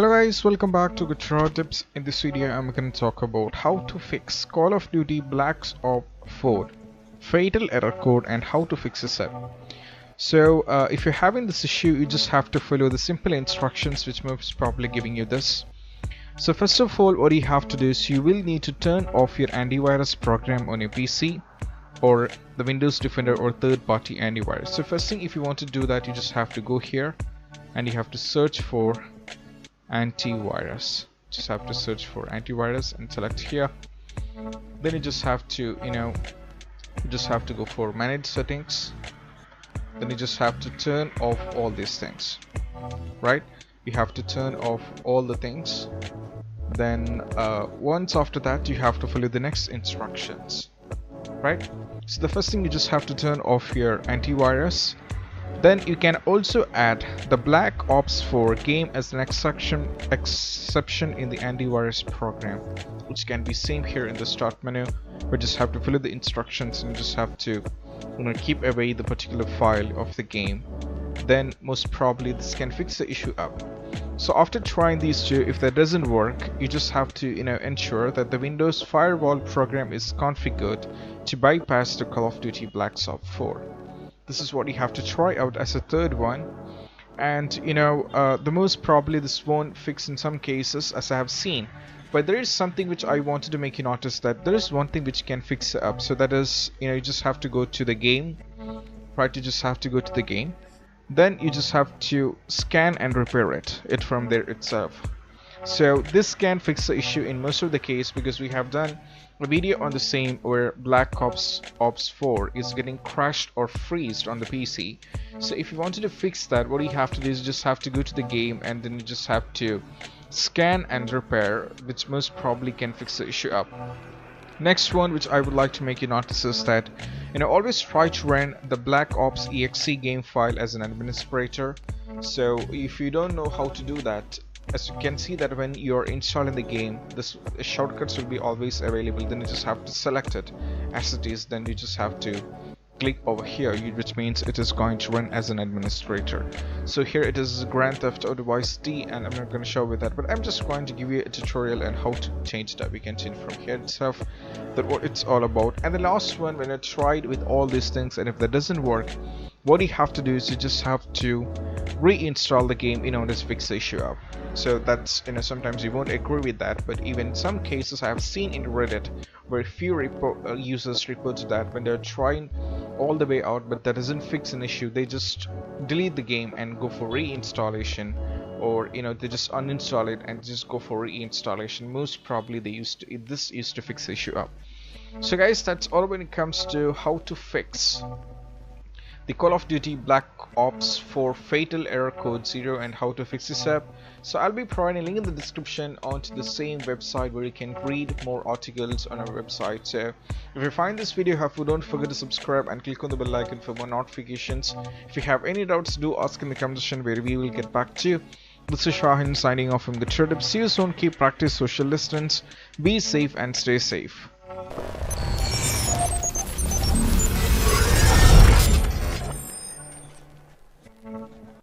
Hello guys, welcome back to COD Tips. In this video I'm going to talk about how to fix Call of Duty Black Ops 4 fatal error code and how to fix this up. So if you're having this issue, you just have to follow the simple instructions which most probably giving you this. So first of all, what you have to do is you will need to turn off your antivirus program on your PC or the Windows Defender or third-party antivirus. So first thing, if you want to do that, you just have to go here and you have to search for antivirus. Just have to search for antivirus and select here. Then you just have to go for manage settings. Then you just have to turn off all these things, right? You have to turn off all the things. Then once after that, you have to follow the next instructions, right? So the first thing, you just have to turn off your antivirus. Then you can also add the Black Ops 4 game as an exception in the antivirus program, which can be same here in the start menu. We just have to follow the instructions and just have to keep away the particular file of the game. Then most probably this can fix the issue up. So after trying these two, if that doesn't work, you just have to ensure that the Windows firewall program is configured to bypass the Call of Duty Black Ops 4. This is what you have to try out as a third one. And the most probably this won't fix in some cases, as I have seen, but there is something which I wanted to make you notice, that there is one thing which can fix it up. So that is, you just have to go to the game, right? You just have to go to the game, then you just have to scan and repair it from there itself. So this can fix the issue in most of the case, because we have done a video on the same where Black Ops 4 is getting crashed or freezed on the PC. So if you wanted to fix that, what you have to do is just have to go to the game and then you just have to scan and repair, which most probably can fix the issue up. Next one which I would like to make you notice is that always try to run the Black Ops exe game file as an administrator. So if you don't know how to do that, as you can see that when you're installing the game, this shortcuts will be always available. Then you just have to select it as it is, then you just have to click over here, which means it is going to run as an administrator. So here it is Grand Theft Auto Vice City, and I'm not going to show with that, but I'm just going to give you a tutorial on how to change that. We can change from here itself, that what it's all about. And the last one, when I tried with all these things and if that doesn't work, what you have to do is you just have to reinstall the game in order to fix the issue up. So that's, sometimes you won't agree with that, but even some cases I have seen in Reddit where few users report that when they're trying all the way out but that doesn't fix an issue, they just delete the game and go for reinstallation, or they just uninstall it and just go for reinstallation. Most probably this used to fix the issue up. So guys, that's all when it comes to how to fix the Call of Duty Black Ops 4 fatal error code 0 and how to fix this up. So I'll be providing a link in the description onto the same website where you can read more articles on our website. So if you find this video helpful, don't forget to subscribe and click on the bell icon for more notifications. If you have any doubts, do ask in the comment section where we will get back to you. This is Shahin signing off from the COD Tips. See you soon. Keep practice social distance, be safe and stay safe.